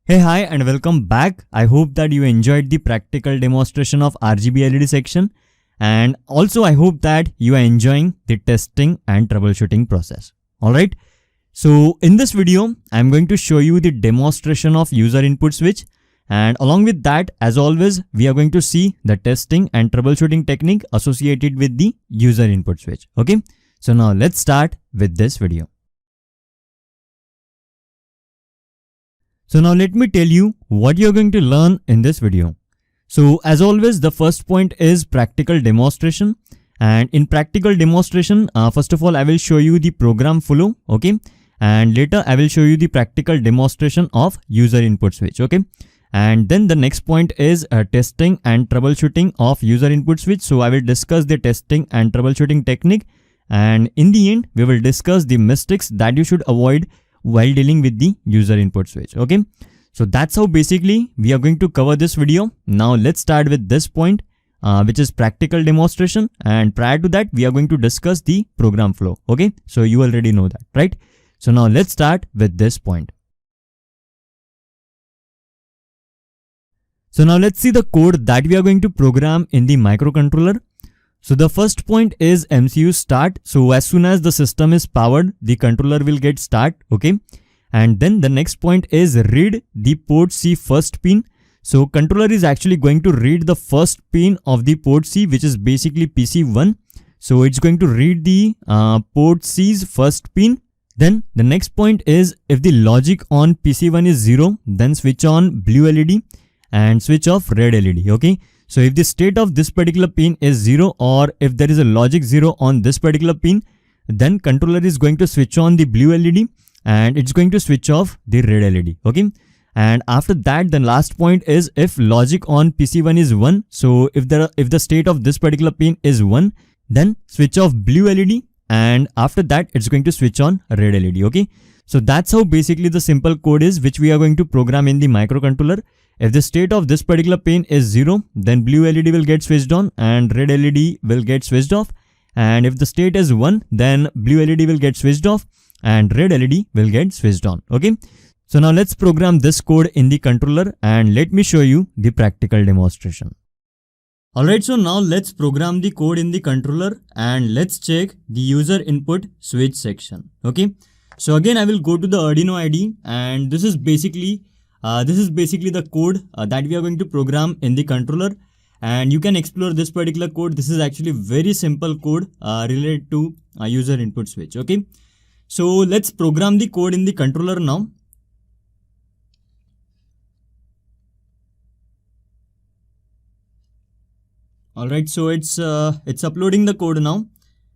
Hey, hi, and welcome back. I hope that you enjoyed the practical demonstration of RGB LED section, and also I hope that you are enjoying the testing and troubleshooting process. Alright, so in this video, I'm going to show you the demonstration of user input switch, and along with that, as always, we are going to see the testing and troubleshooting technique associated with the user input switch. Okay, so now let's start with this video. So now let me tell you what you're going to learn in this video. So as always, the first point is practical demonstration. And in practical demonstration, first of all, I will show you the program flow, okay? And later I will show you the practical demonstration of user input switch, okay? And then the next point is testing and troubleshooting of user input switch. So I will discuss the testing and troubleshooting technique. And in the end, we will discuss the mistakes that you should avoid while dealing with the user input switch. Okay, so that's how basically we are going to cover this video. Now let's start with this point, which is practical demonstration, and prior to that we are going to discuss the program flow. Okay, so you already know that, right? So now let's start with this point. So now let's see the code that we are going to program in the microcontroller. So the first point is MCU start. So as soon as the system is powered, the controller will get start, okay? And then the next point is read the port C first pin. So controller is actually going to read the first pin of the port C, which is basically PC1. So it's going to read the port C's first pin. Then the next point is if the logic on PC1 is 0, then switch on blue LED and switch off red LED, okay? So if the state of this particular pin is 0, or if there is a logic 0 on this particular pin, then controller is going to switch on the blue LED and it's going to switch off the red LED, okay? And after that, the last point is if logic on PC1 is 1, so if the state of this particular pin is 1, then switch off blue LED, and after that it's going to switch on red LED, okay? So that's how basically the simple code is, which we are going to program in the microcontroller. If the state of this particular pin is 0, then blue LED will get switched on and red LED will get switched off. And if the state is 1, then blue LED will get switched off and red LED will get switched on. Okay. So now let's program this code in the controller and let me show you the practical demonstration. Alright, so now let's program the code in the controller and let's check the user input switch section. Okay. So again, I will go to the Arduino IDE, and this is basically the code that we are going to program in the controller, and you can explore this particular code. This is actually very simple code related to user input switch. Okay, so let's program the code in the controller now. Alright, so it's uploading the code now,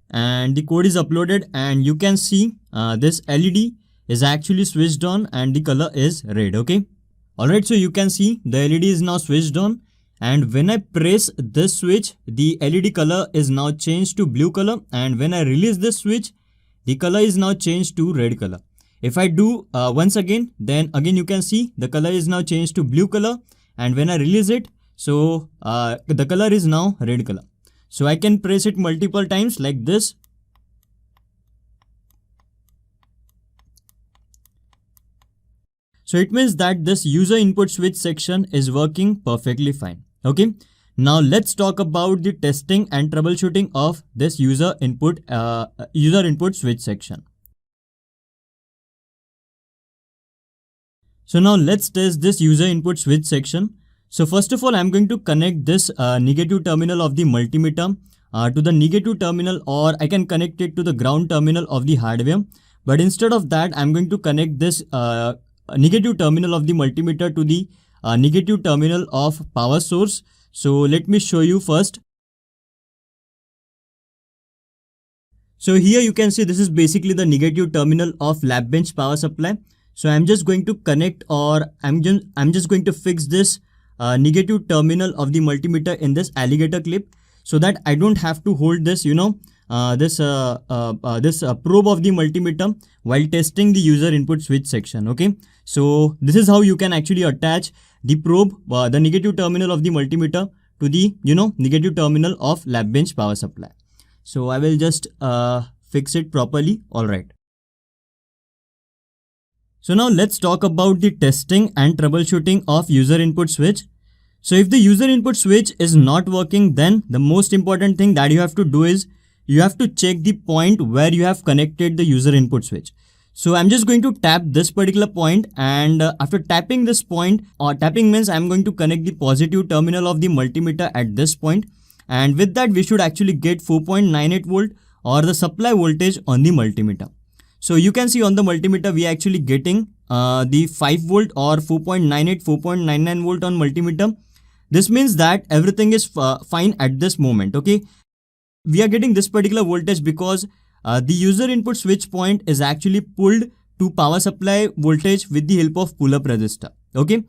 and the code is uploaded, and you can see this LED is actually switched on and the color is red. Okay. Alright, so you can see the LED is now switched on, and when I press this switch, the LED color is now changed to blue color, and when I release this switch, the color is now changed to red color. If I do once again, then again you can see the color is now changed to blue color, and when I release it, so the color is now red color. So I can press it multiple times like this. So it means that this user input switch section is working perfectly fine. Okay. Now let's talk about the testing and troubleshooting of this user input switch section. So now let's test this user input switch section. So first of all, I'm going to connect this negative terminal of the multimeter to the negative terminal, or I can connect it to the ground terminal of the hardware. But instead of that, I'm going to connect this negative terminal of the multimeter to the negative terminal of power source. So let me show you first. So here you can see this is basically the negative terminal of lab bench power supply. So I'm just going to connect, or I'm just going to fix this negative terminal of the multimeter in this alligator clip, so that I don't have to hold this, this probe of the multimeter while testing the user input switch section. Okay, so this is how you can actually attach the probe, the negative terminal of the multimeter to the negative terminal of lab bench power supply. So I will just fix it properly. All right. So now let's talk about the testing and troubleshooting of user input switch. So if the user input switch is not working, then the most important thing that you have to do is you have to check the point where you have connected the user input switch. So I'm just going to tap this particular point, and after tapping this point, or tapping means I'm going to connect the positive terminal of the multimeter at this point, and with that we should actually get 4.98 volt or the supply voltage on the multimeter. So you can see on the multimeter we are actually getting the 5 volt or 4.98, 4.99 volt on multimeter. This means that everything is fine at this moment, okay? We are getting this particular voltage because the user input switch point is actually pulled to power supply voltage with the help of pull-up resistor, okay?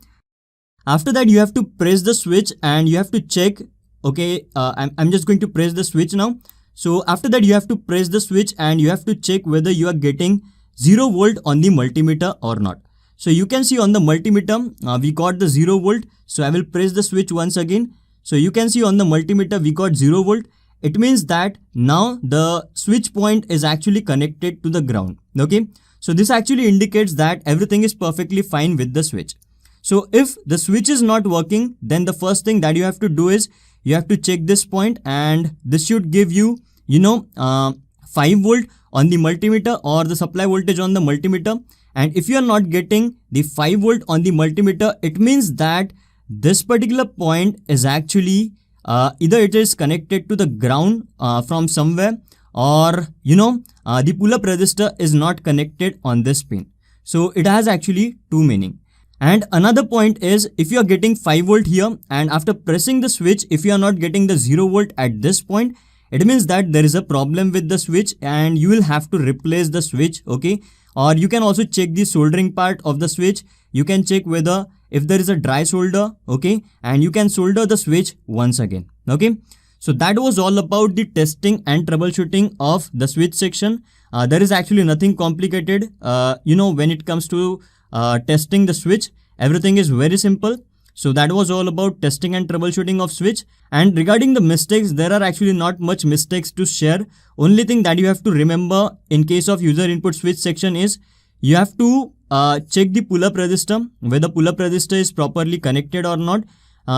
After that you have to press the switch and you have to check, okay? I'm just going to press the switch now. So after that you have to press the switch and you have to check whether you are getting 0 volt on the multimeter or not. So you can see on the multimeter we got the 0 volt. So I will press the switch once again. So you can see on the multimeter we got 0 volt. It means that now the switch point is actually connected to the ground, okay? So this actually indicates that everything is perfectly fine with the switch. So if the switch is not working, then the first thing that you have to do is you have to check this point, and this should give you, 5 volt on the multimeter or the supply voltage on the multimeter. And if you are not getting the 5 volt on the multimeter, it means that this particular point is actually either it is connected to the ground from somewhere, or the pull-up resistor is not connected on this pin. So it has actually two meaning. And another point is, if you are getting 5 volt here and after pressing the switch, if you are not getting the 0 volt at this point, it means that there is a problem with the switch and you will have to replace the switch, okay? Or you can also check the soldering part of the switch. You can check whether if there is a dry solder, okay? And you can solder the switch once again, okay? So that was all about the testing and troubleshooting of the switch section. There is actually nothing complicated, when it comes to testing the switch. Everything is very simple. So that was all about testing and troubleshooting of switch. And regarding the mistakes, there are actually not much mistakes to share. Only thing that you have to remember in case of user input switch section is you have to check the pull-up resistor, whether pull-up resistor is properly connected or not,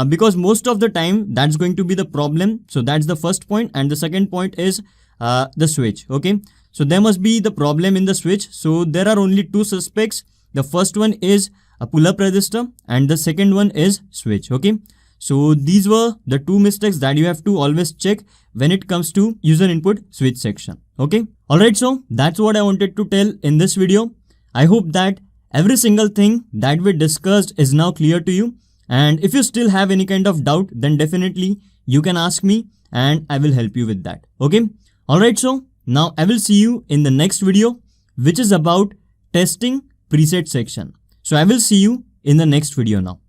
because most of the time that's going to be the problem. So that's the first point. And the second point is the switch, okay? So there must be the problem in the switch. So there are only two suspects. The first one is a pull-up resistor and the second one is switch, okay? So these were the two mistakes that you have to always check when it comes to user input switch section, okay? Alright, so that's what I wanted to tell in this video. I hope that every single thing that we discussed is now clear to you. And if you still have any kind of doubt, then definitely you can ask me and I will help you with that, okay? Alright, so now I will see you in the next video, which is about testing preset section. So I will see you in the next video now.